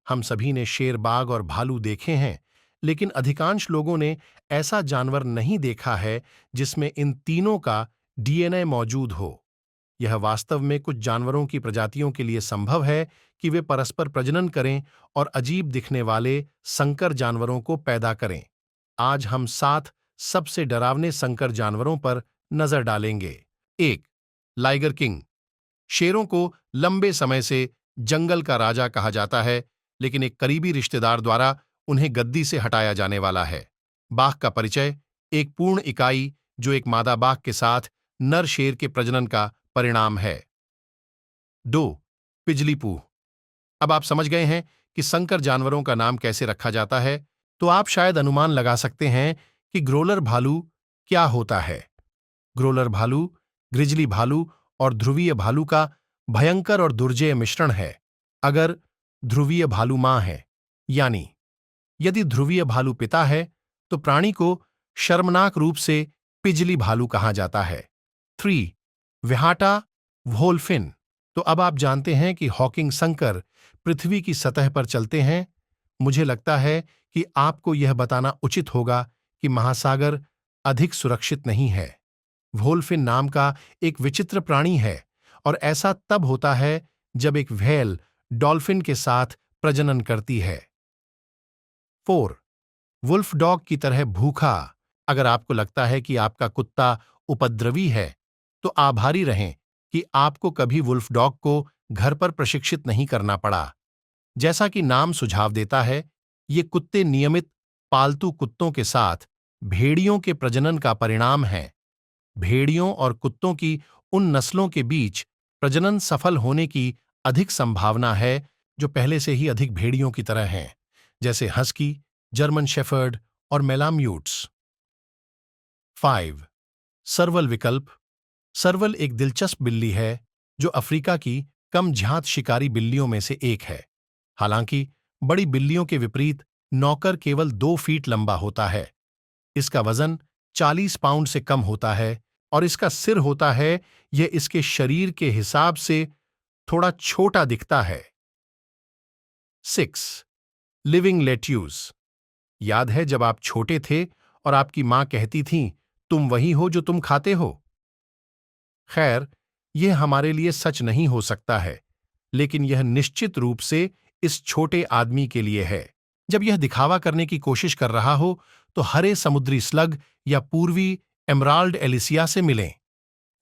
हम सभी ने शेर, बाघ और भालू देखे हैं, लेकिन अधिकांश लोगों ने ऐसा जानवर नहीं देखा है जिसमें इन तीनों का डीएनए मौजूद हो। यह वास्तव में कुछ जानवरों की प्रजातियों के लिए संभव है कि वे परस्पर प्रजनन करें और अजीब दिखने वाले संकर जानवरों को पैदा करें। आज हम 7 सबसे डरावने संकर जानवरों पर नजर डालेंगे। 1. Liger king. शेरों को लंबे समय से जंगल का राजा कहा जाता है, लेकिन एक करीबी रिश्तेदार द्वारा उन्हें गद्दी से हटाया जाने वाला है। बाघ का परिचय, एक पूर्ण इकाई जो एक मादा बाघ के साथ नर शेर के प्रजनन का परिणाम है। 2. पिजली पूह। अब आप समझ गए हैं कि संकर जानवरों का नाम कैसे रखा जाता है, तो आप शायद अनुमान लगा सकते हैं कि ग्रोलर भालू क्या होता है। ग्रोलर भालू, ग्रिजली भालू और ध्रुवीय भालू का भयंकर और दुर्जेय मिश्रण है। अगर ध्रुवीय भालू मां है, यानी यदि ध्रुवीय भालू पिता है, तो प्राणी को शर्मनाक रूप से पिजली भालू कहा जाता है। 3. व्हाटा वोल्फिन। तो अब आप जानते हैं कि हॉकिंग संकर पृथ्वी की सतह पर चलते हैं। मुझे लगता है कि आपको यह बताना उचित होगा कि महासागर अधिक सुरक्षित नहीं है। वोल्फिन नाम का एक विचित्र प्राणी है और ऐसा तब होता है जब एक व्हेल डॉल्फिन के साथ प्रजनन करती है। 4. वुल्फ डॉग की तरह भूखा। अगर आपको लगता है कि आपका कुत्ता उपद्रवी है, तो आभारी रहें कि आपको कभी वुल्फ डॉग को घर पर प्रशिक्षित नहीं करना पड़ा। जैसा कि नाम सुझाव देता है, ये कुत्ते नियमित पालतू कुत्तों के साथ भेड़ियों के प्रजनन का परिणाम हैं। भेड़ियों और कुत्तों की उन नस्लों के बीच प्रजनन सफल होने की अधिक संभावना है जो पहले से ही अधिक भेड़ियों की तरह हैं, जैसे हस्की, जर्मन शेफर्ड और मेलाम्यूट्स। 5. सर्वल विकल्प। सर्वल एक दिलचस्प बिल्ली है जो अफ्रीका की कम ज्ञात शिकारी बिल्लियों में से एक है। हालांकि बड़ी बिल्लियों के विपरीत नौकर केवल 2 फीट लंबा होता है। इसका वजन 40 पाउंड से कम होता है और इसका सिर होता है, यह इसके शरीर के हिसाब से थोड़ा छोटा दिखता है। 6. Living lettuce. याद है जब आप छोटे थे और आपकी मां कहती थीं, तुम वही हो जो तुम खाते हो? खैर, यह हमारे लिए सच नहीं हो सकता है, लेकिन यह निश्चित रूप से इस छोटे आदमी के लिए है। जब यह दिखावा करने की कोशिश कर रहा हो, तो हरे समुद्री स्लग या पूर्वी एमराल्ड एलिसिया से मिलें।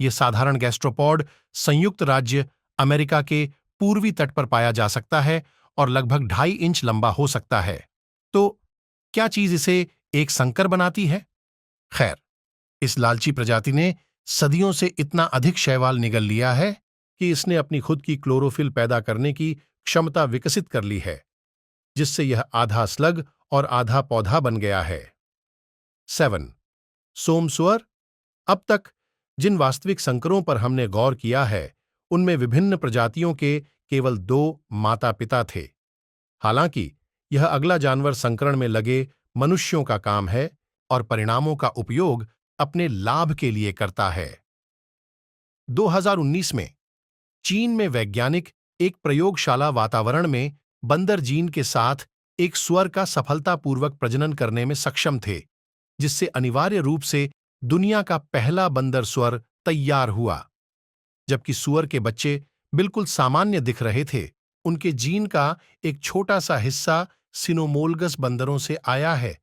यह साधारण गैस्ट्रोपॉड संयुक्त राज्य अमेरिका के पूर्वी तट पर पाया जा सकता है और लगभग 2.5 इंच लंबा हो सकता है। तो क्या चीज इसे एक संकर बनाती है? खैर, इस लालची प्रजाति ने सदियों से इतना अधिक शैवाल निगल लिया है कि इसने अपनी खुद की क्लोरोफिल पैदा करने की क्षमता विकसित कर ली है, जिससे यह आधा स्लग और आधा पौधा बन गया है। 7. सोमसुअर। अब तक जिन वास्तविक संकरों पर हमने गौर किया है, उनमें विभिन्न प्रजातियों के केवल 2 माता पिता थे। हालांकि यह अगला जानवर संकरण में लगे मनुष्यों का काम है और परिणामों का उपयोग अपने लाभ के लिए करता है। 2019 में चीन में वैज्ञानिक एक प्रयोगशाला वातावरण में बंदर जीन के साथ एक सुअर का सफलतापूर्वक प्रजनन करने में सक्षम थे, जिससे अनिवार्य रूप से दुनिया का पहला बंदर सुअर तैयार हुआ। जबकि सुअर के बच्चे बिल्कुल सामान्य दिख रहे थे, उनके जीन का एक छोटा सा हिस्सा सिनोमोलगस बंदरों से आया है,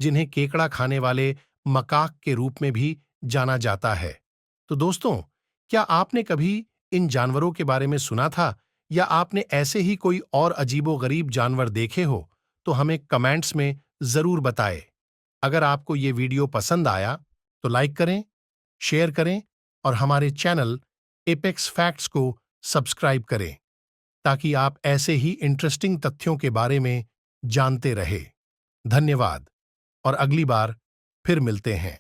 जिन्हें केकड़ा खाने वाले मकाक के रूप में भी जाना जाता है। तो दोस्तों, क्या आपने कभी इन जानवरों के बारे में सुना था, या आपने ऐसे ही कोई और अजीबोगरीब जानवर देखे हो, तो हमें कमेंट्स में जरूर बताएं। अगर आपको ये वीडियो पसंद आया तो लाइक करें, शेयर करें और हमारे चैनल एपेक्स फैक्ट्स को सब्सक्राइब करें, ताकि आप ऐसे ही इंटरेस्टिंग तथ्यों के बारे में जानते रहे। धन्यवाद और अगली बार फिर मिलते हैं।